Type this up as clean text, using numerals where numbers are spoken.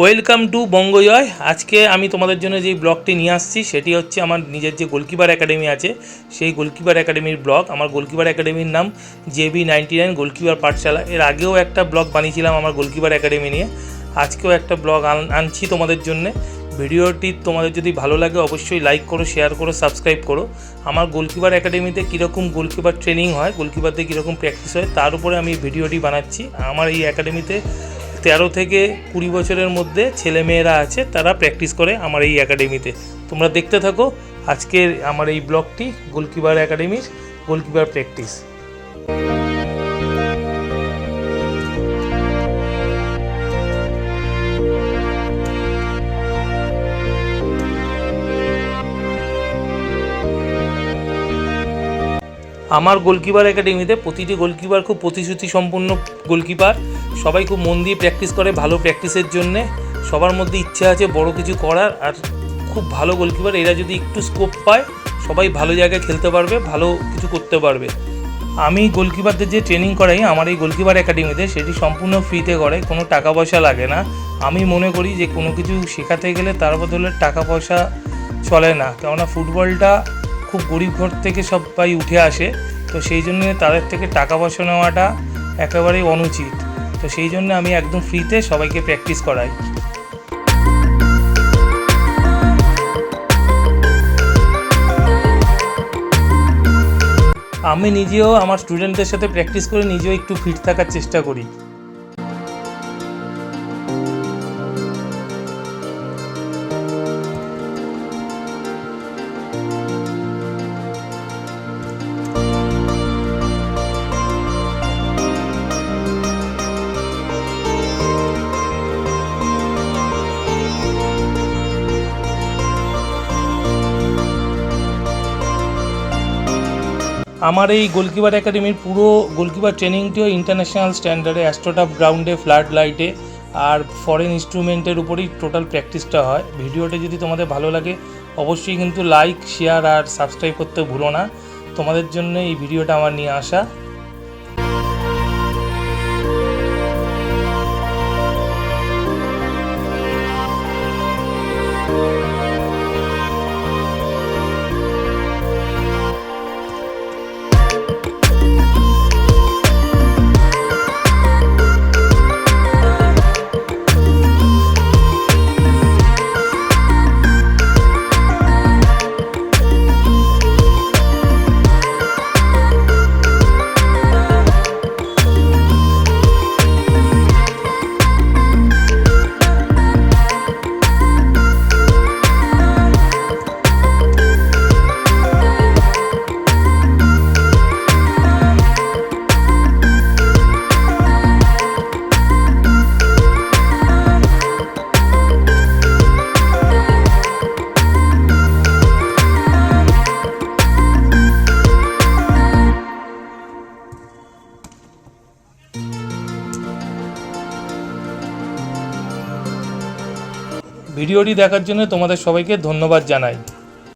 Welcome to বঙ্গজয়। আজকে আমি তোমাদের জন্য যে ব্লগটি নিয়ে আসছি সেটি হচ্ছে আমার নিজের যে গোলকিপার একাডেমি আছে সেই গোলকিপার একাডেমির ব্লগ। আমার গোলকিপার একাডেমির নাম JB99 গোলকিপার পাঠশালা। এর আগেও একটা ব্লগ বানিয়েছিলাম আমার গোলকিপার একাডেমি নিয়ে, আজকেও একটা ব্লগ আনছি তোমাদের জন্যে। ভিডিওটি তোমাদের যদি ভালো লাগে অবশ্যই লাইক করো, শেয়ার করো, সাবস্ক্রাইব করো। আমার গোলকিপার একাডেমিতে কীরকম গোলকিপার ট্রেনিং হয়, গোলকিপারদের কীরকম প্র্যাকটিস হয় তার উপরে আমি ভিডিওটি বানাচ্ছি। আমার এই একাডেমিতে 13 থেকে 20 বছরের মধ্যে ছেলেমেয়েরা আছে, তারা প্র্যাকটিস করে আমার এই একাডেমিতে। তোমরা দেখতে থাকো আজকের আমার এই ব্লগটি, গোলকিপার একাডেমির গোলকিপার প্র্যাকটিস। আমার গোলকিপার একাডেমিতে প্রতিটি গোলকিপার খুব প্রতিশ্রুতি সম্পন্ন গোলকিপার। সবাই খুব মন দিয়ে প্র্যাকটিস করে ভালো প্র্যাকটিসের জন্যে। সবার মধ্যে ইচ্ছা আছে বড় কিছু করার, আর খুব ভালো গোলকিপার। এরা যদি একটু স্কোপ পায় সবাই ভালো জায়গায় খেলতে পারবে, ভালো কিছু করতে পারবে। আমি গোলকিপারদের যে ট্রেনিং করাই আমার এই গোলকিপার একাডেমিতে, সেটি সম্পূর্ণ ফ্রিতে করে, কোনো টাকা পয়সা লাগে না। আমি মনে করি যে কোনো কিছু শেখাতে গেলে তার বদলে টাকা পয়সা চলে না, কেননা ফুটবলটা খুব গরিব ঘর থেকে সবাই উঠে আসে, তো সেই জন্য তাদের থেকে টাকা পয়সা নেওয়াটা একেবারেই অনুচিত। তো সেই জন্য আমি একদম ফ্রিতে সবাইকে প্র্যাকটিস করাই। আমি নিজেও আমার স্টুডেন্টদের সাথে প্র্যাকটিস করে নিজেও একটু ফিট থাকার চেষ্টা করি। আমার এই গোলকিপার একাডেমির পুরো গোলকিপার ট্রেনিংটিও ইন্টারন্যাশনাল স্ট্যান্ডার্ডে, অ্যাস্ট্রোটাফ গ্রাউন্ডে, ফ্লাড লাইটে আর ফরেন ইনস্ট্রুমেন্টের উপরেই টোটাল প্র্যাকটিসটা হয়। ভিডিওটা যদি তোমাদের ভালো লাগে অবশ্যই কিন্তু লাইক, শেয়ার আর সাবস্ক্রাইব করতে ভুলো না। তোমাদের জন্য এই ভিডিওটা আমার নিয়ে আসা। ভিডিওটি দেখার জন্য তোমাদের সবাইকে ধন্যবাদ জানাই।